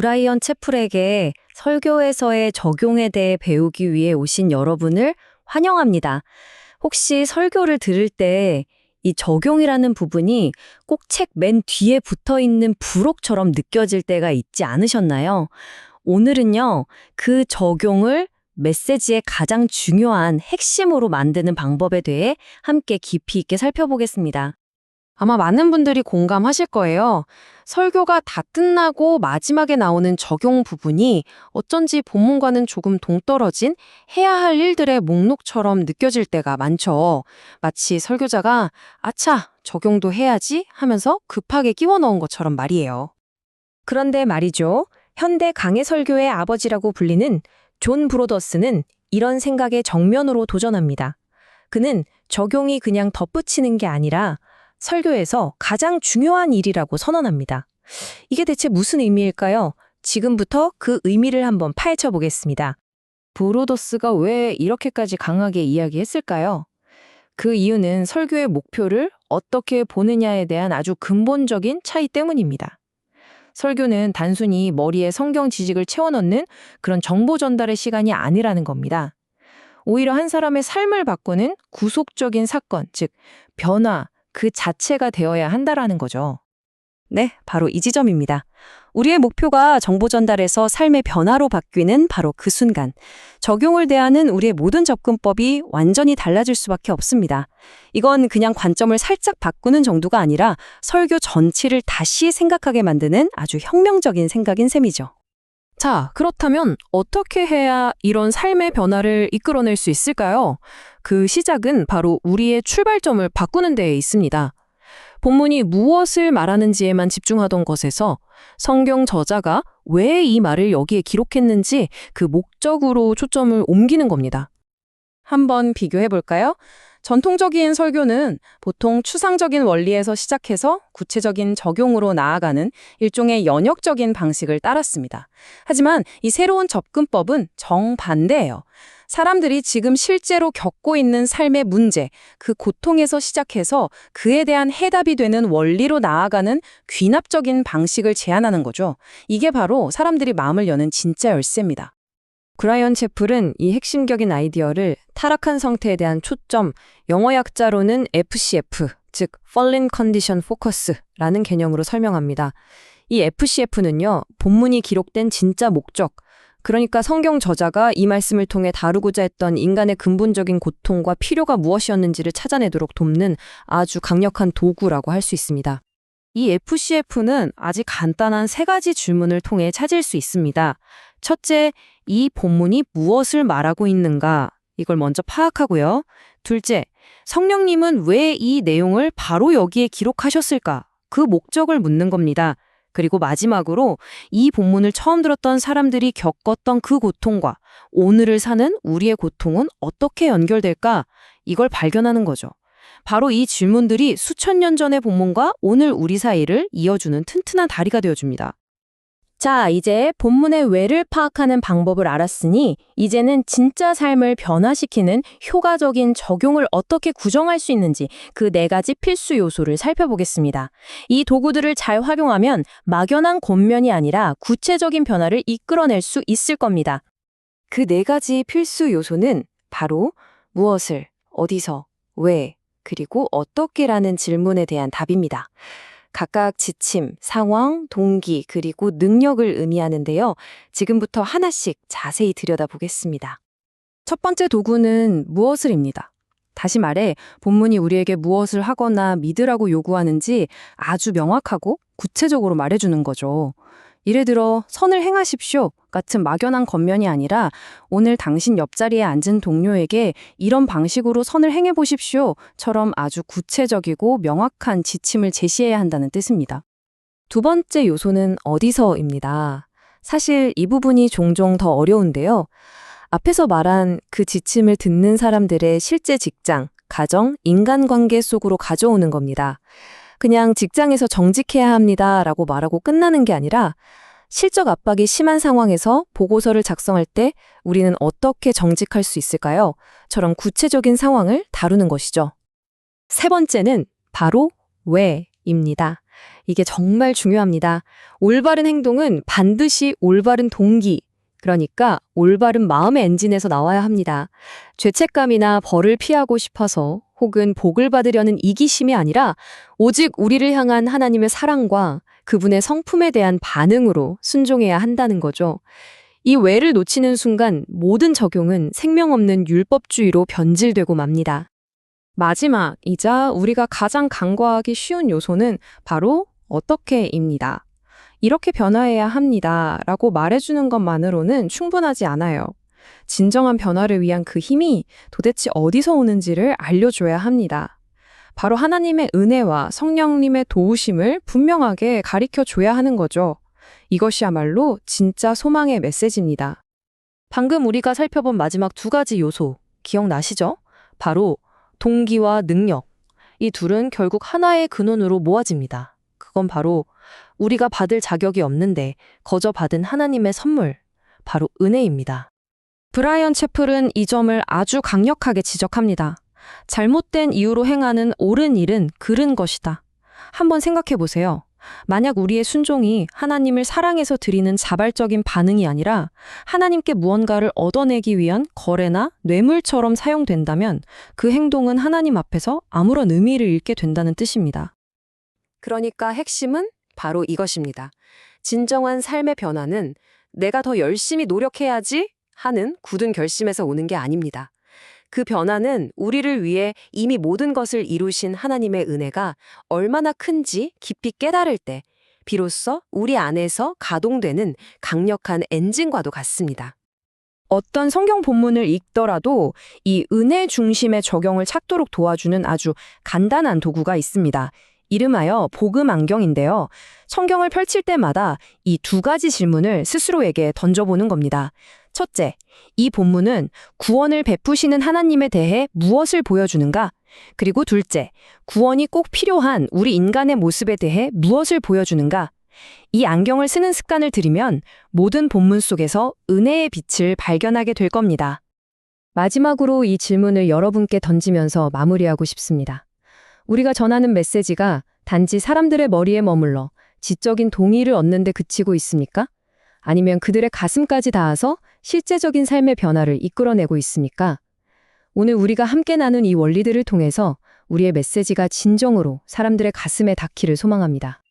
브라이언 채플에게 설교에서의 적용에 대해 배우기 위해 오신 여러분을 환영합니다. 혹시 설교를 들을 때 이 적용이라는 부분이 꼭 책 맨 뒤에 붙어 있는 부록처럼 느껴질 때가 있지 않으셨나요? 오늘은요, 그 적용을 메시지의 가장 중요한 핵심으로 만드는 방법에 대해 함께 깊이 있게 살펴보겠습니다. 아마 많은 분들이 공감하실 거예요. 설교가 다 끝나고 마지막에 나오는 적용 부분이 어쩐지 본문과는 조금 동떨어진 해야 할 일들의 목록처럼 느껴질 때가 많죠. 마치 설교자가 아차, 적용도 해야지 하면서 급하게 끼워 넣은 것처럼 말이에요. 그런데 말이죠. 현대 강해 설교의 아버지라고 불리는 존 브로더스는 이런 생각에 정면으로 도전합니다. 그는 적용이 그냥 덧붙이는 게 아니라 설교에서 가장 중요한 일이라고 선언합니다. 이게 대체 무슨 의미일까요? 지금부터 그 의미를 한번 파헤쳐 보겠습니다. 브로더스가 왜 이렇게까지 강하게 이야기했을까요? 그 이유는 설교의 목표를 어떻게 보느냐에 대한 아주 근본적인 차이 때문입니다. 설교는 단순히 머리에 성경 지식을 채워넣는 그런 정보 전달의 시간이 아니라는 겁니다. 오히려 한 사람의 삶을 바꾸는 구속적인 사건, 즉 변화, 그 자체가 되어야 한다라는 거죠. 네, 바로 이 지점입니다. 우리의 목표가 정보 전달에서 삶의 변화로 바뀌는 바로 그 순간, 적용을 대하는 우리의 모든 접근법이 완전히 달라질 수밖에 없습니다. 이건 그냥 관점을 살짝 바꾸는 정도가 아니라 설교 전체를 다시 생각하게 만드는 아주 혁명적인 생각인 셈이죠. 자, 그렇다면 어떻게 해야 이런 삶의 변화를 이끌어낼 수 있을까요? 그 시작은 바로 우리의 출발점을 바꾸는 데에 있습니다. 본문이 무엇을 말하는지에만 집중하던 것에서 성경 저자가 왜 이 말을 여기에 기록했는지 그 목적으로 초점을 옮기는 겁니다. 한번 비교해 볼까요? 전통적인 설교는 보통 추상적인 원리에서 시작해서 구체적인 적용으로 나아가는 일종의 연역적인 방식을 따랐습니다. 하지만 이 새로운 접근법은 정반대예요. 사람들이 지금 실제로 겪고 있는 삶의 문제, 그 고통에서 시작해서 그에 대한 해답이 되는 원리로 나아가는 귀납적인 방식을 제안하는 거죠. 이게 바로 사람들이 마음을 여는 진짜 열쇠입니다. 브라이언 채플은 이 핵심적인 아이디어를 타락한 상태에 대한 초점, 영어 약자로는 FCF, 즉 Fallen Condition Focus라는 개념으로 설명합니다. 이 FCF는요, 본문이 기록된 진짜 목적, 그러니까 성경 저자가 이 말씀을 통해 다루고자 했던 인간의 근본적인 고통과 필요가 무엇이었는지를 찾아내도록 돕는 아주 강력한 도구라고 할 수 있습니다. 이 FCF는 아주 간단한 3가지 질문을 통해 찾을 수 있습니다. 첫째, 이 본문이 무엇을 말하고 있는가? 이걸 먼저 파악하고요. 둘째, 성령님은 왜 이 내용을 바로 여기에 기록하셨을까? 그 목적을 묻는 겁니다. 그리고 마지막으로 이 본문을 처음 들었던 사람들이 겪었던 그 고통과 오늘을 사는 우리의 고통은 어떻게 연결될까? 이걸 발견하는 거죠. 바로 이 질문들이 수천 년 전의 본문과 오늘 우리 사이를 이어주는 튼튼한 다리가 되어줍니다. 자, 이제 본문의 왜를 파악하는 방법을 알았으니 이제는 진짜 삶을 변화시키는 효과적인 적용을 어떻게 구정할 수 있는지 그 4가지 필수 요소를 살펴보겠습니다. 이 도구들을 잘 활용하면 막연한 권면이 아니라 구체적인 변화를 이끌어낼 수 있을 겁니다. 그 4가지 필수 요소는 바로 무엇을, 어디서, 왜, 그리고 어떻게라는 질문에 대한 답입니다. 각각 지침, 상황, 동기, 그리고 능력을 의미하는데요. 지금부터 하나씩 자세히 들여다보겠습니다. 첫 번째 도구는 무엇을입니다. 다시 말해 본문이 우리에게 무엇을 하거나 믿으라고 요구하는지 아주 명확하고 구체적으로 말해주는 거죠. 예를 들어 선을 행하십시오 같은 막연한 권면이 아니라 오늘 당신 옆자리에 앉은 동료에게 이런 방식으로 선을 행해보십시오처럼 아주 구체적이고 명확한 지침을 제시해야 한다는 뜻입니다. 두 번째 요소는 어디서입니다. 사실 이 부분이 종종 더 어려운데요. 앞에서 말한 그 지침을 듣는 사람들의 실제 직장, 가정, 인간관계 속으로 가져오는 겁니다. 그냥 직장에서 정직해야 합니다라고 말하고 끝나는 게 아니라 실적 압박이 심한 상황에서 보고서를 작성할 때 우리는 어떻게 정직할 수 있을까요? 처럼 구체적인 상황을 다루는 것이죠. 세 번째는 바로 왜입니다. 이게 정말 중요합니다. 올바른 행동은 반드시 올바른 동기, 그러니까 올바른 마음의 엔진에서 나와야 합니다. 죄책감이나 벌을 피하고 싶어서 혹은 복을 받으려는 이기심이 아니라 오직 우리를 향한 하나님의 사랑과 그분의 성품에 대한 반응으로 순종해야 한다는 거죠. 이 외를 놓치는 순간 모든 적용은 생명 없는 율법주의로 변질되고 맙니다. 마지막이자 우리가 가장 간과하기 쉬운 요소는 바로 어떻게입니다. 이렇게 변화해야 합니다. 라고 말해주는 것만으로는 충분하지 않아요. 진정한 변화를 위한 그 힘이 도대체 어디서 오는지를 알려줘야 합니다. 바로 하나님의 은혜와 성령님의 도우심을 분명하게 가르쳐 줘야 하는 거죠. 이것이야말로 진짜 소망의 메시지입니다. 방금 우리가 살펴본 마지막 두 가지 요소, 기억나시죠? 바로 동기와 능력. 이 둘은 결국 하나의 근원으로 모아집니다. 그건 바로 우리가 받을 자격이 없는데 거저 받은 하나님의 선물, 바로 은혜입니다. 브라이언 채플은 이 점을 아주 강력하게 지적합니다. 잘못된 이유로 행하는 옳은 일은 그른 것이다. 한번 생각해 보세요. 만약 우리의 순종이 하나님을 사랑해서 드리는 자발적인 반응이 아니라 하나님께 무언가를 얻어내기 위한 거래나 뇌물처럼 사용된다면 그 행동은 하나님 앞에서 아무런 의미를 잃게 된다는 뜻입니다. 그러니까 핵심은 바로 이것입니다. 진정한 삶의 변화는 내가 더 열심히 노력해야지 하는 굳은 결심에서 오는 게 아닙니다. 그 변화는 우리를 위해 이미 모든 것을 이루신 하나님의 은혜가 얼마나 큰지 깊이 깨달을 때 비로소 우리 안에서 가동되는 강력한 엔진과도 같습니다. 어떤 성경 본문을 읽더라도 이 은혜 중심의 적용을 찾도록 도와주는 아주 간단한 도구가 있습니다. 이름하여 복음 안경인데요. 성경을 펼칠 때마다 이 두 가지 질문을 스스로에게 던져보는 겁니다. 첫째, 이 본문은 구원을 베푸시는 하나님에 대해 무엇을 보여주는가? 그리고 둘째, 구원이 꼭 필요한 우리 인간의 모습에 대해 무엇을 보여주는가? 이 안경을 쓰는 습관을 들이면 모든 본문 속에서 은혜의 빛을 발견하게 될 겁니다. 마지막으로 이 질문을 여러분께 던지면서 마무리하고 싶습니다. 우리가 전하는 메시지가 단지 사람들의 머리에 머물러 지적인 동의를 얻는 데 그치고 있습니까? 아니면 그들의 가슴까지 닿아서 실제적인 삶의 변화를 이끌어내고 있습니까? 오늘 우리가 함께 나눈 이 원리들을 통해서 우리의 메시지가 진정으로 사람들의 가슴에 닿기를 소망합니다.